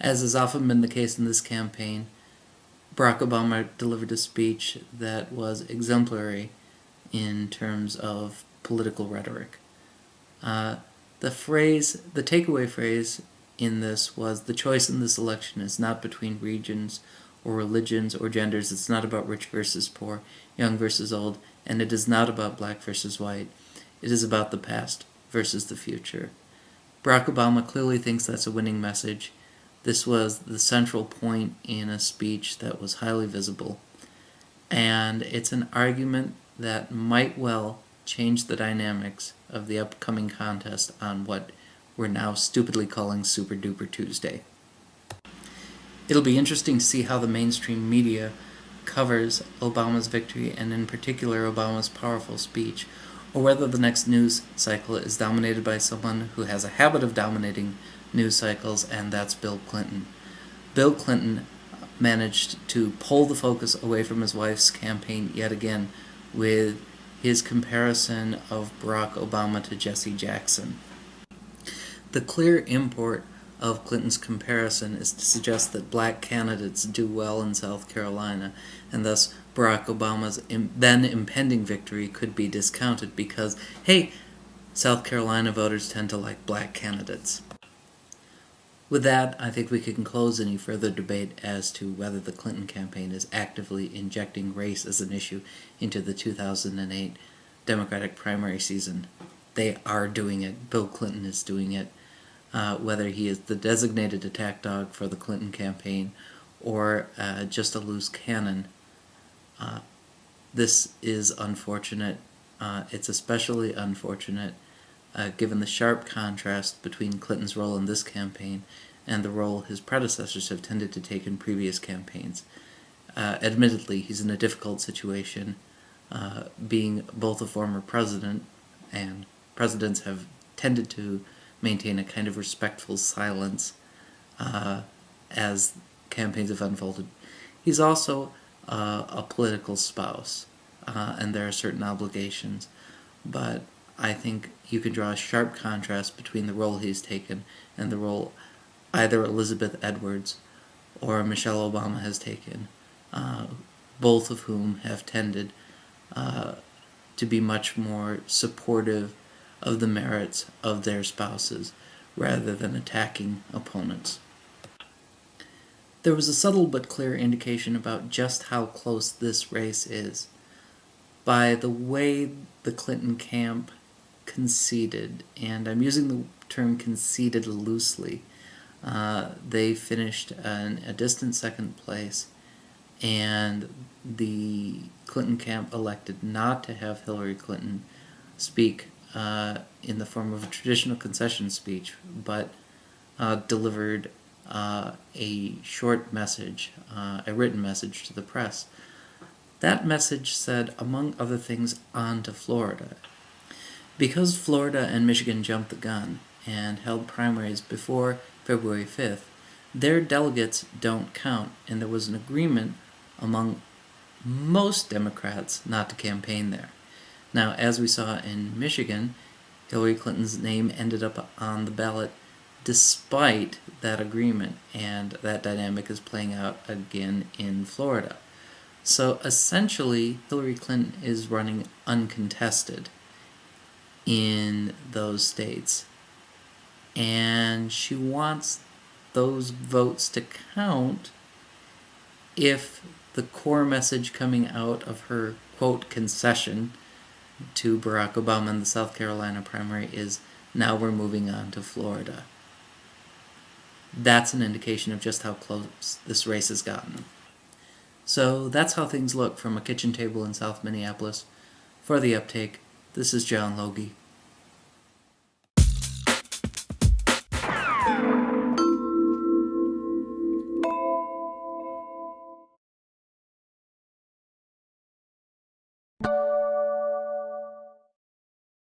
As has often been the case in this campaign, Barack Obama delivered a speech that was exemplary in terms of political rhetoric. The takeaway phrase in this was, the choice in this election is not between regions or religions or genders. It's not about rich versus poor, young versus old, and it is not about black versus white. It is about the past versus the future. Barack Obama clearly thinks that's a winning message. This was the central point in a speech that was highly visible, and it's an argument that might well change the dynamics of the upcoming contest on what we're now stupidly calling Super Duper Tuesday. It'll be interesting to see how the mainstream media covers Obama's victory, and in particular Obama's powerful speech, or whether the next news cycle is dominated by someone who has a habit of dominating news cycles, and that's Bill Clinton. Bill Clinton managed to pull the focus away from his wife's campaign yet again with his comparison of Barack Obama to Jesse Jackson. The clear import of Clinton's comparison is to suggest that black candidates do well in South Carolina, and thus Barack Obama's then impending victory could be discounted because, hey, South Carolina voters tend to like black candidates. With that, I think we can close any further debate as to whether the Clinton campaign is actively injecting race as an issue into the 2008 Democratic primary season. They are doing it. Bill Clinton is doing it. Whether he is the designated attack dog for the Clinton campaign or just a loose cannon, this is unfortunate. It's especially unfortunate given the sharp contrast between Clinton's role in this campaign and the role his predecessors have tended to take in previous campaigns. Admittedly, he's in a difficult situation, being both a former president, and presidents have tended to maintain a kind of respectful silence as campaigns have unfolded. He's also a political spouse, and there are certain obligations, but I think you can draw a sharp contrast between the role he's taken and the role either Elizabeth Edwards or Michelle Obama has taken, both of whom have tended to be much more supportive of the merits of their spouses rather than attacking opponents. There was a subtle but clear indication about just how close this race is by the way the Clinton camp conceded, and I'm using the term conceded loosely. They finished in a distant second place, and the Clinton camp elected not to have Hillary Clinton speak in the form of a traditional concession speech, but delivered a short message, a written message to the press. That message said, among other things, on to Florida. Because Florida and Michigan jumped the gun and held primaries before February 5th, their delegates don't count, and there was an agreement among most Democrats not to campaign there. Now, as we saw in Michigan, Hillary Clinton's name ended up on the ballot despite that agreement, and that dynamic is playing out again in Florida. So essentially, Hillary Clinton is running uncontested in those states, and she wants those votes to count if the core message coming out of her, quote, concession to Barack Obama in the South Carolina primary is, now we're moving on to Florida. That's an indication of just how close this race has gotten. So that's how things look from a kitchen table in South Minneapolis. For The Uptake, this is John Logie.